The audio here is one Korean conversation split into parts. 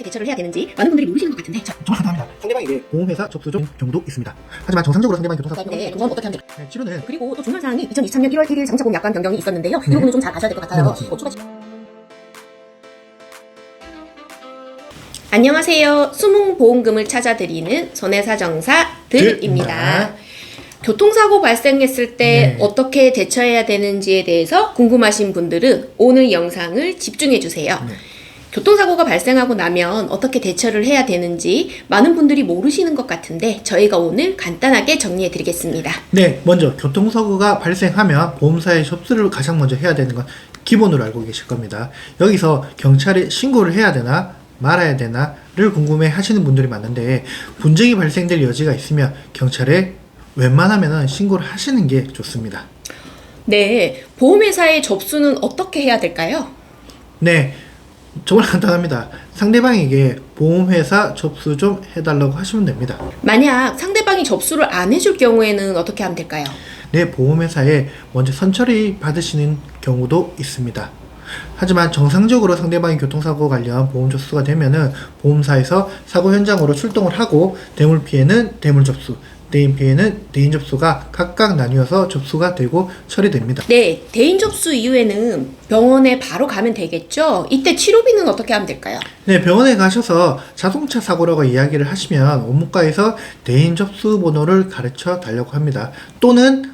대처를 해야 되는지 많은 분들이 모르시는 것 같은데 정말 간단합니다. 상대방에게 보험회사 접수적 경우도 있습니다. 하지만 정상적으로 상대방이 교통사고 그건 어떻게 하면 될까요? 네, 치료는 그리고 또 중요한 사항이 2023년 1월 1일 자동차 보험 약관 변경이 있었는데요. 이 부분은 좀 잘 아셔야 될 것 같아요. 네, 맞습니다. 추가 안녕하세요. 수몽보험금을 찾아드리는 손해사정사들입니다. 교통사고 발생했을 때 네. 어떻게 대처해야 되는지에 대해서 궁금하신 분들은 오늘 영상을 집중해주세요. 네. 교통사고가 발생하고 나면 어떻게 대처를 해야 되는지 많은 분들이 모르시는 것 같은데 저희가 오늘 간단하게 정리해드리겠습니다. 네, 먼저 교통사고가 발생하면 보험사에 접수를 가장 먼저 해야 되는 건 기본으로 알고 계실 겁니다. 여기서 경찰에 신고를 해야 되나 말아야 되나를 궁금해 하시는 분들이 많은데 분쟁이 발생될 여지가 있으면 경찰에 웬만하면 신고를 하시는 게 좋습니다. 네, 보험회사에 접수는 어떻게 해야 될까요? 네, 정말 간단합니다. 상대방에게 보험회사 접수 좀 해달라고 하시면 됩니다. 만약 상대방이 접수를 안 해줄 경우에는 어떻게 하면 될까요? 네, 보험회사에 먼저 선처리 받으시는 경우도 있습니다. 하지만 정상적으로 상대방이 교통사고 관련 보험 접수가 되면은 보험사에서 사고 현장으로 출동을 하고 대물 피해는 대물 접수, 대인 피해는 대인 접수가 각각 나뉘어서 접수가 되고 처리됩니다. 네, 대인 접수 이후에는 병원에 바로 가면 되겠죠? 이때 치료비는 어떻게 하면 될까요? 네, 병원에 가셔서 자동차 사고라고 이야기를 하시면 원무과에서 대인 접수 번호를 가르쳐 달라고 합니다. 또는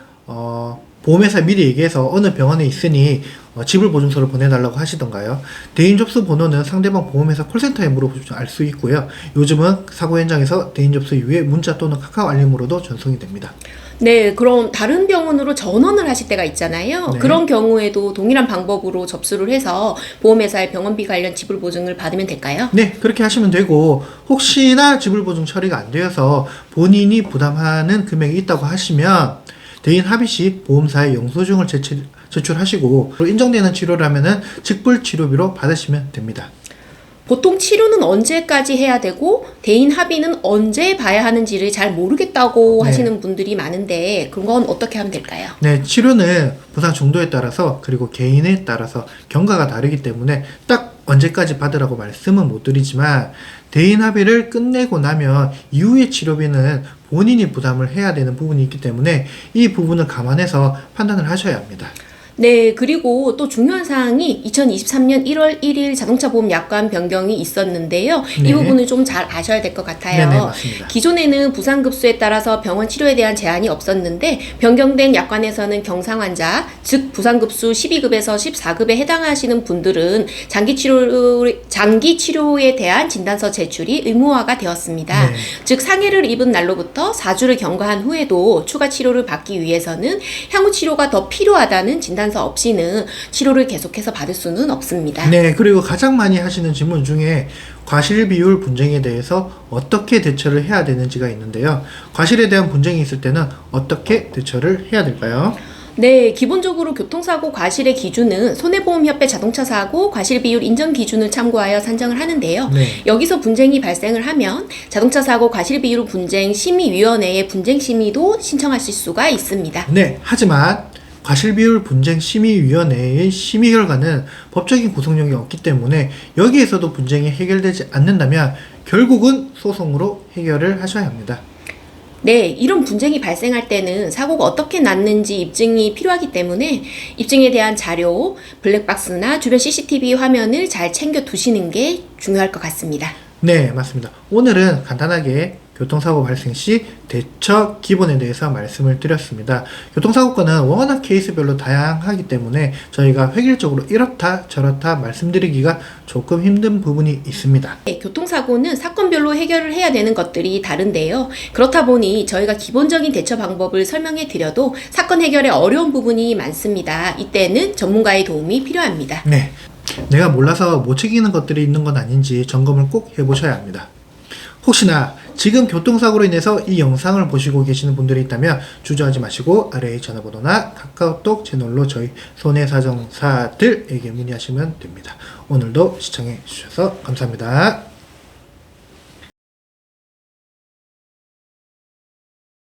보험회사 미리 얘기해서 어느 병원에 있으니 지불보증서를 보내달라고 하시던가요. 대인 접수 번호는 상대방 보험회사 콜센터에 물어보시면 알 수 있고요. 요즘은 사고 현장에서 대인 접수 이후에 문자 또는 카카오 알림으로도 전송이 됩니다. 네, 그럼 다른 병원으로 전원을 하실 때가 있잖아요. 네. 그런 경우에도 동일한 방법으로 접수를 해서 보험회사의 병원비 관련 지불 보증을 받으면 될까요? 네, 그렇게 하시면 되고 혹시나 지불보증 처리가 안 되어서 본인이 부담하는 금액이 있다고 하시면 대인 합의 시 보험사에 영수증을 제출하시고 인정되는 치료를 하면은 직불 치료비로 받으시면 됩니다. 보통 치료는 언제까지 해야 되고 대인 합의는 언제 봐야 하는지를 잘 모르겠다고 네. 하시는 분들이 많은데 그건 어떻게 하면 될까요? 네, 치료는 부상 정도에 따라서 그리고 개인에 따라서 경과가 다르기 때문에 딱 언제까지 받으라고 말씀은 못 드리지만 대인 합의를 끝내고 나면 이후의 치료비는 본인이 부담을 해야 되는 부분이 있기 때문에 이 부분을 감안해서 판단을 하셔야 합니다. 네, 그리고 또 중요한 사항이 2023년 1월 1일 자동차 보험 약관 변경이 있었는데요. 이 네. 부분을 좀 잘 아셔야 될 것 같아요. 네네, 맞습니다. 기존에는 부상급수에 따라서 병원 치료에 대한 제한이 없었는데 변경된 약관에서는 경상 환자, 즉 부상급수 12급에서 14급에 해당하시는 분들은 장기 치료에 대한 진단서 제출이 의무화가 되었습니다. 네. 즉 상해를 입은 날로부터 4주를 경과한 후에도 추가 치료를 받기 위해서는 향후 치료가 더 필요하다는 진단서 없이는 치료를 계속해서 받을 수는 없습니다. 네, 그리고 가장 많이 하시는 질문 중에 과실 비율 분쟁에 대해서 어떻게 대처를 해야 되는지가 있는데요. 과실에 대한 분쟁이 있을 때는 어떻게 대처를 해야 될까요? 네, 기본적으로 교통사고 과실의 기준은 손해보험협회 자동차사고 과실비율 인정 기준을 참고하여 산정을 하는데요. 네. 여기서 분쟁이 발생을 하면 자동차사고 과실비율 분쟁 심의위원회에 분쟁심의도 신청하실 수가 있습니다. 네, 하지만 과실비율 분쟁심의위원회의 심의 결과는 법적인 구속력이 없기 때문에 여기에서도 분쟁이 해결되지 않는다면 결국은 소송으로 해결을 하셔야 합니다. 네, 이런 분쟁이 발생할 때는 사고가 어떻게 났는지 입증이 필요하기 때문에 입증에 대한 자료, 블랙박스나 주변 CCTV 화면을 잘 챙겨 두시는 게 중요할 것 같습니다. 네, 맞습니다. 오늘은 간단하게 교통사고 발생 시 대처 기본에 대해서 말씀을 드렸습니다. 교통사고건은 워낙 케이스별로 다양하기 때문에 저희가 획일적으로 이렇다 저렇다 말씀드리기가 조금 힘든 부분이 있습니다. 네, 교통사고는 사건별로 해결을 해야 되는 것들이 다른데요. 그렇다 보니 저희가 기본적인 대처 방법을 설명해 드려도 사건 해결에 어려운 부분이 많습니다. 이때는 전문가의 도움이 필요합니다. 네, 내가 몰라서 못 챙기는 것들이 있는 건 아닌지 점검을 꼭 해보셔야 합니다. 혹시나 지금 교통사고로 인해서 이 영상을 보시고 계시는 분들이 있다면 주저하지 마시고 아래의 전화번호나 카카오톡 채널로 저희 손해사정사들에게 문의하시면 됩니다. 오늘도 시청해 주셔서 감사합니다.